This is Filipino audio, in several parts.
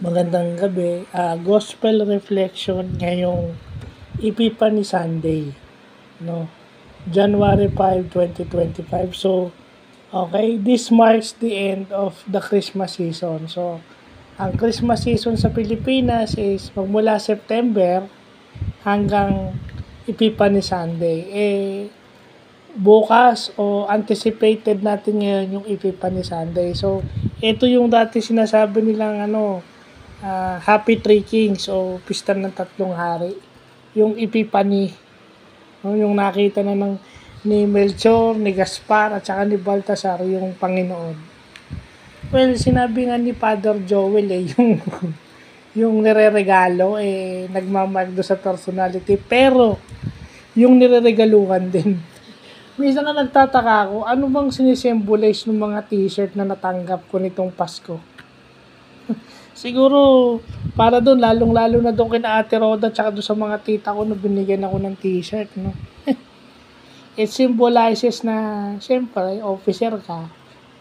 Magandang gabi. Gospel reflection ngayong Epiphany Sunday, no? January 5, 2025. So, okay, this marks the end of the Christmas season. So, ang Christmas season sa Pilipinas is magmula September hanggang Epiphany Sunday. Bukas o anticipated natin ngayon yung Epiphany Sunday. So, ito yung dati sinasabi nilang Happy Three Kings o Pista ng Tatlong Hari. Yung Epiphany, no, yung nakita na ni Melchor, ni Gaspar, at saka ni Baltasar yung Panginoon. Well, sinabi nga ni Father Joel yung nireregalo nagmamark do sa personality, pero yung nireregaluhan din. Minsan nga nagtataka ako, ano bang sinisimbolize ng mga t-shirt na natanggap ko nitong Pasko? Siguro, para doon, lalong-lalo na doon kina Ate Roda tsaka doon sa mga tita ko na binigyan ako ng t-shirt, no? It symbolizes na, siyempre, officer ka,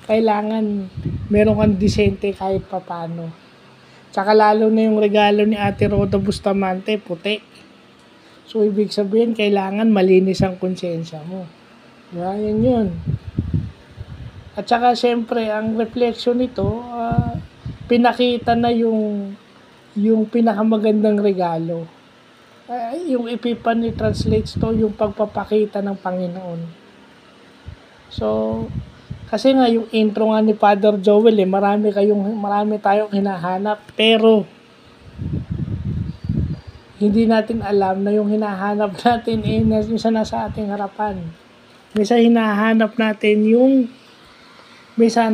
kailangan meron kang disente kahit papano. Tsaka lalo na yung regalo ni Ate Roda Bustamante, puti. So, ibig sabihin, kailangan malinis ang konsensya mo. Yan yun. At saka, siyempre, ang reflection nito, pinakita na yung pinakamagandang regalo. Yung Epiphany translates to yung pagpapakita ng Panginoon. So, kasi nga yung intro nga ni Father Joel, marami tayong hinahanap, pero hindi natin alam na yung hinahanap natin minsan nasa ating harapan. Minsan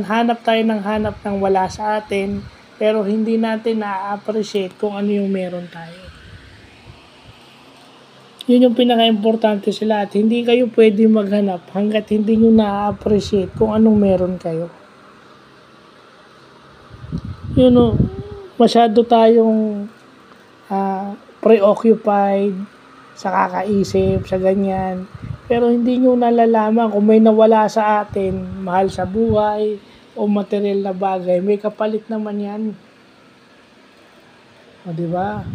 hanap tayo ng wala sa atin, pero hindi natin na-appreciate kung ano yung meron tayo. Yun yung pinaka-importante sa lahat. Hindi kayo pwede maghanap hanggat hindi nyo na-appreciate kung anong meron kayo. Masyado tayong preoccupied sa kakaisip, sa ganyan. Pero hindi nyo nalalaman kung may nawala sa atin, mahal sa buhay o material na bagay, may kapalit naman yan. O diba?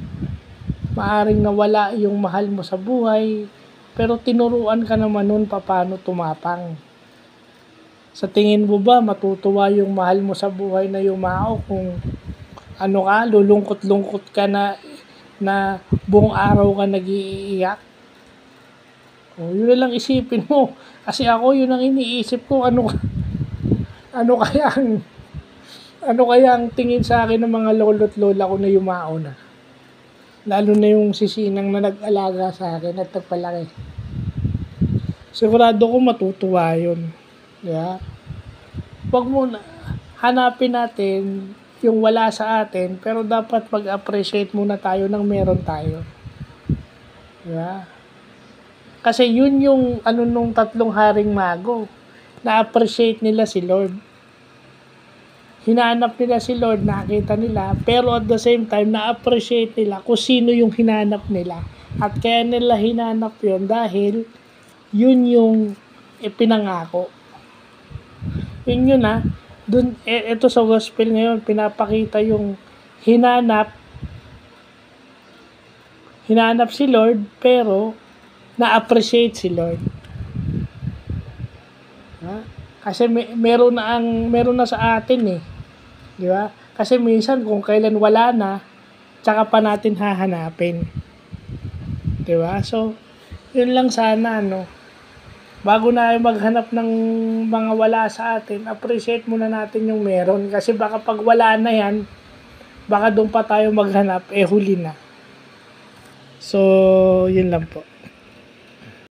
Maaring nawala yung mahal mo sa buhay, pero tinuruan ka naman nun paano tumapang. Sa tingin mo ba matutuwa yung mahal mo sa buhay na yumao kung lulungkot-lungkot ka na buong araw ka nag-iiyak? Yun na lang isipin mo. Kasi ako, yun ang iniisip ko. Ano kaya ang tingin sa akin ng mga lolo't lola ko na yumao na? Lalo na yung sisinang na nag-alaga sa akin at nagpalaki. Sigurado ko matutuwa yun. Yeah. Wag mo na hanapin natin yung wala sa atin, pero dapat mag-appreciate muna tayo ng meron tayo. Yeah. Kasi yun yung nung tatlong haring mago. Na-appreciate nila si Lord. Hinanap nila si Lord, nakita nila, pero at the same time, na-appreciate nila kung sino yung hinanap nila. At kaya nila hinanap yun dahil yun yung ipinangako. Yun dun, ito sa gospel ngayon, pinapakita yung hinanap si Lord, pero na-appreciate si Lord. Kasi meron na sa atin di ba? Kasi minsan kung kailan wala na, tsaka pa natin hahanapin. Di ba? So, yun lang sana, bago na maghanap ng mga wala sa atin, appreciate muna natin yung meron. Kasi baka pag wala na yan, baka doon pa tayo maghanap, huli na. So, yun lang po.